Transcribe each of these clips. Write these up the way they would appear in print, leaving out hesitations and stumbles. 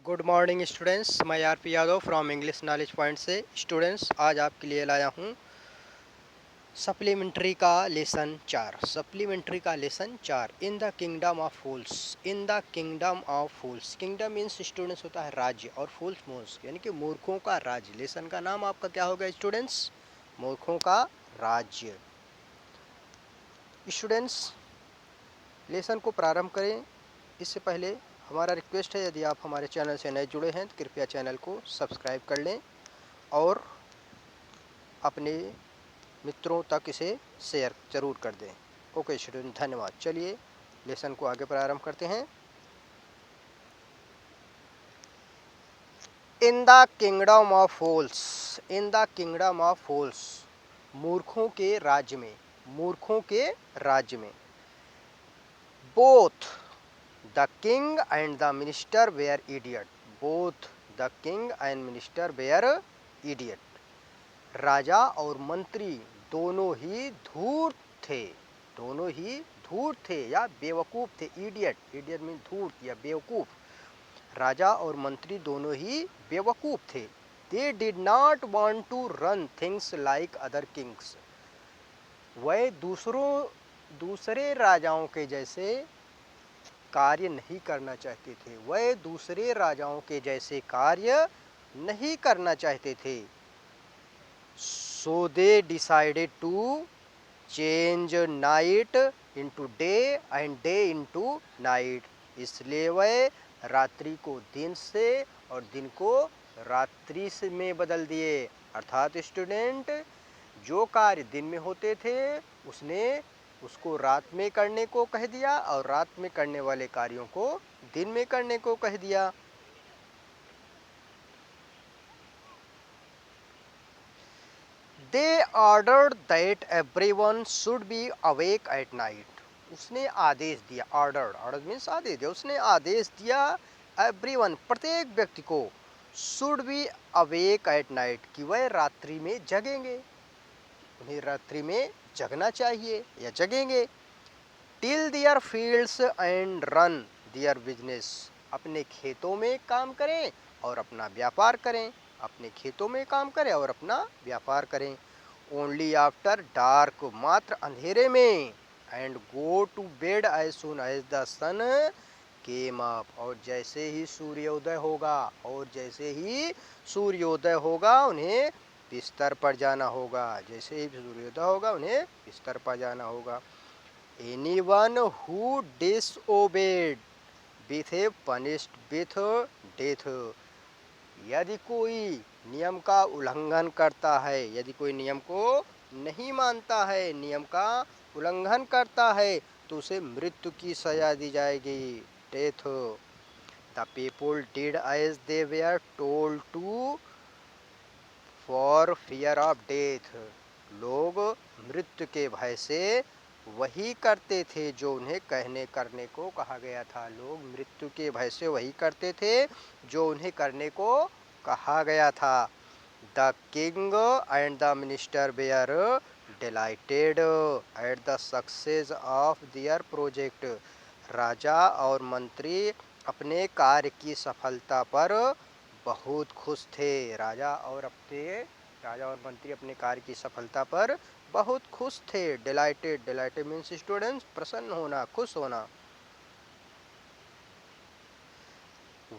Good morning students, मैं RP Yadav from English knowledge point से। Students, आज आपके लिए लाया हूँ सप्लीमेंट्री का लेसन 4। सप्लीमेंट्री का lesson 4, in the kingdom of fools. In the kingdom of fools, kingdom means students होता है राज्य, और फूल्स मूर्ख यानी कि मूर्खों का राज्य। लेसन का नाम आपका क्या होगा स्टूडेंट्स? मूर्खों का राज्य। स्टूडेंट्स, लेसन को प्रारंभ करें इससे पहले हमारा रिक्वेस्ट है, यदि आप हमारे चैनल से नए जुड़े हैं तो कृपया चैनल को सब्सक्राइब कर लें और अपने मित्रों तक इसे शेयर ज़रूर कर दें। ओके स्टूडेंट, धन्यवाद। चलिए लेसन को आगे प्रारंभ करते हैं। In the kingdom of fools, in the kingdom of fools, मूर्खों के राज्य में, मूर्खों के राज्य में। Both the king and the minister were idiot, both the king and minister were idiot. राजा और मंत्री दोनों ही धूर्त थे, दोनों ही धूर्त थे या बेवकूफ़ थे। इडियट, इडियट मीन धूर्त या बेवकूफ़। राजा और मंत्री दोनों ही बेवकूफ़ थे। They did not want to run things like other kings, वह दूसरे राजाओं के जैसे कार्य नहीं करना चाहते थे, वह दूसरे राजाओं के जैसे कार्य नहीं करना चाहते थे। So they decided to change night into day and day into night, इसलिए वह रात्रि को दिन से और दिन को रात्रि से में बदल दिए। अर्थात स्टूडेंट, जो कार्य दिन में होते थे उसने उसको रात में करने को कह दिया, और रात में करने वाले कार्यों को दिन में करने को कह दिया। They ordered that everyone should be awake at night, उसने आदेश दिया। ऑर्डर्ड, ऑर्डर मीन्स आदेश दिया, उसने आदेश दिया एवरीवन, प्रत्येक व्यक्ति को, should be awake at night, कि वह रात्रि में जगेंगे, उन्हें रात्रि में जगना चाहिए या जगेंगे। Till their fields and run their business, अपने खेतों में काम करें और अपना व्यापार करें, अपने खेतों में काम करें और अपना व्यापार करें। ओनली आफ्टर डार्क, मात्र अंधेरे में। And go to bed as soon as the sun came up, और जैसे ही सूर्योदय होगा, और जैसे ही सूर्योदय होगा उन्हें बिस्तर पर जाना होगा, जैसे ही सूर्योदय होगा उन्हें बिस्तर पर जाना होगा। Anyone who disobeyed be punished with death, यदि कोई नियम का उल्लंघन करता है, यदि कोई नियम को नहीं मानता है, नियम का उल्लंघन करता है, तो उसे मृत्यु की सजा दी जाएगी, death. The people did as they were told to for fear of death, लोग मृत्यु के भय से वही करते थे जो उन्हें कहने करने को कहा गया था, लोग मृत्यु के भय से वही करते थे जो उन्हें करने को कहा गया था। The king and the minister were delighted at the success of their project, राजा और मंत्री अपने कार्य की सफलता पर बहुत खुश थे। राजा और मंत्री अपने कार्य की सफलता पर बहुत खुश थे। डिलाइटेड, डिलाइटेड मीन्स स्टूडेंट्स प्रसन्न होना, खुश होना।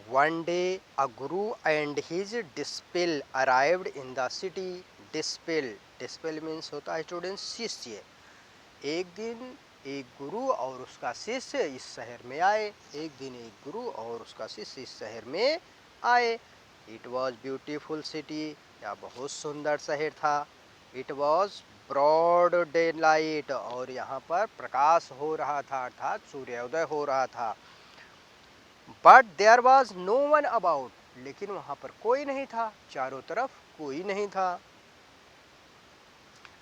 One day a guru and his disciple arrived in the city. Disciple, disciple means होता है स्टूडेंट्स शिष्य। एक दिन एक गुरु और उसका शिष्य इस शहर में आए, एक दिन एक गुरु और उसका शिष्य इस शहर में आए। इट वॉज ब्यूटीफुल सिटी, या बहुत सुंदर शहर था। It was broad day light, और यहाँ पर प्रकाश हो रहा था, अर्थात सूर्योदय हो रहा था। But there was no one about, लेकिन वहाँ पर कोई नहीं था, चारों तरफ कोई नहीं था।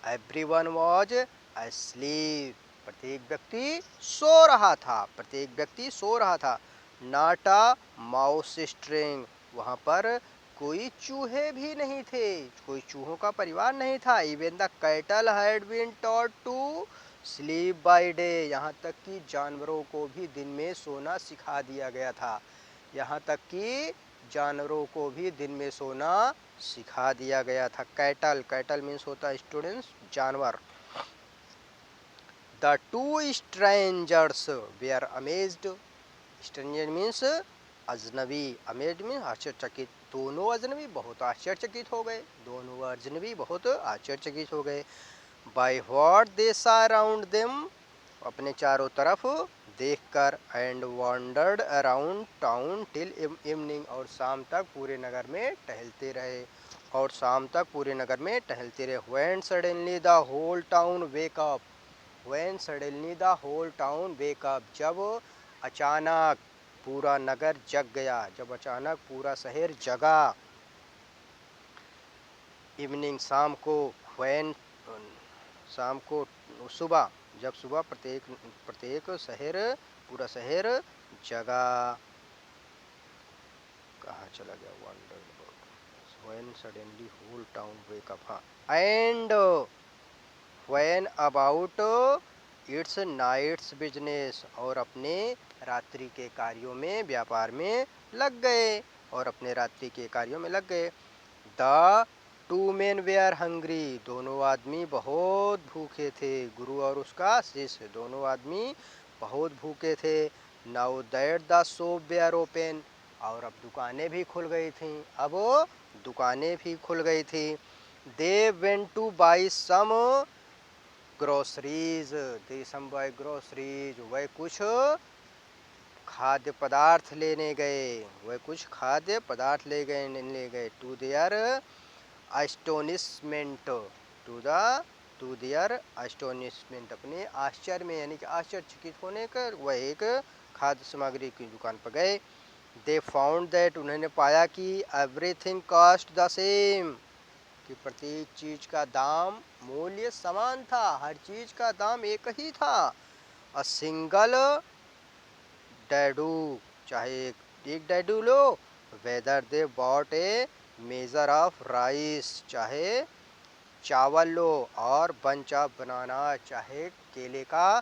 एवरीवन वॉज asleep, प्रत्येक व्यक्ति सो रहा था, प्रत्येक व्यक्ति सो रहा था। नॉट अ माउस स्ट्रिंग, वहाँ पर कोई चूहे भी नहीं थे, कोई चूहों का परिवार नहीं था। Even the cattle had been taught to sleep by day, यहाँ तक कि जानवरों को भी दिन में सोना सिखा दिया गया था, यहाँ तक कि जानवरों को भी दिन में सोना सिखा दिया गया था। कैटल, कैटल मीन्स होता है स्टूडेंट्स जानवर। The two strangers were amazed. Stranger means अजनबी, अमेज्ड मीन्स आश्चर्यचकित। दोनों अजनबी बहुत आश्चर्यचकित हो गए, दोनों अजनबी बहुत आश्चर्यचकित हो गए। बाय व्हाट दे सा अराउंड देम, अपने चारों तरफ देखकर। And wandered around town till evening, और शाम तक पूरे नगर में टहलते रहे, और शाम तक पूरे नगर में टहलते रहे। When suddenly the whole town wake up, when suddenly the whole town wake up, जब अचानक पूरा नगर जग गया, जब अचानक पूरा शहर जगा। इवनिंग शाम को, व्हेन शाम को, सुबह, जब सुबह प्रत्येक प्रत्येक शहर, पूरा शहर जगा। कहाँ चला गया wonder, when suddenly whole town wake up. हाँ, and when about its nights business, और अपने रात्रि के कार्यों में, व्यापार में लग गए, और अपने रात्रि के कार्यों में लग गए। The two men were hungry, दोनों आदमी बहुत भूखे थे। गुरु और उसका शिष्य दोनों आदमी बहुत भूखे थे। Now that the shop were open, और अब दुकानें भी खुल गई थीं, अब दुकानें भी खुल गई थी। They went to buy some groceries, they some buy groceries, वह कुछ खाद्य पदार्थ लेने गए, वह कुछ खाद्य पदार्थ ले गए। To their astonishment, to their astonishment, अपने आश्चर्य में, यानी कि आश्चर्यचकित होने कर वह एक खाद्य सामग्री की दुकान पर गए। दे फाउंड दैट, उन्होंने पाया कि एवरीथिंग कॉस्ट द सेम, कि प्रत्येक चीज का दाम, मूल्य समान था, हर चीज का दाम एक ही था। अ सिंगल डैडू, चाहे एक डैडू लो, whether they bought a measure of rice, चाहे चावल लो, और बंच ऑफ बनाना, चाहे केले का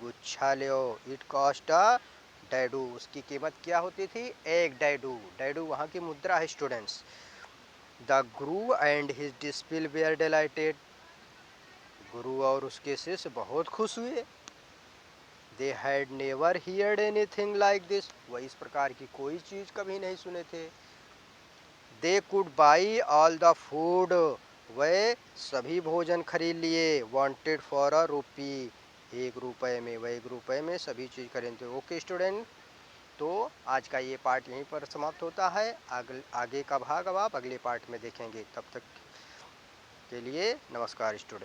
गुच्छा लो। इट कॉस्ट अ डैडू, उसकी कीमत क्या होती थी? एक डैडू। डैडू वहाँ की मुद्रा है students. The guru and his disciple were delighted, गुरु और उसके शिष्य बहुत खुश हुए। They had never heard anything like this, वह इस प्रकार की कोई चीज कभी नहीं सुने थे। They could by all the food, वह सभी भोजन खरीद लिए। वांटेड फॉर अ रूपी, एक रुपए में, वह एक रुपए में सभी चीज खरीदते। ओके स्टूडेंट, तो आज का ये पार्ट यहीं पर समाप्त होता है। आगे का भाग अब आप अगले पार्ट में देखेंगे। तब तक के लिए नमस्कार स्टूडेंट।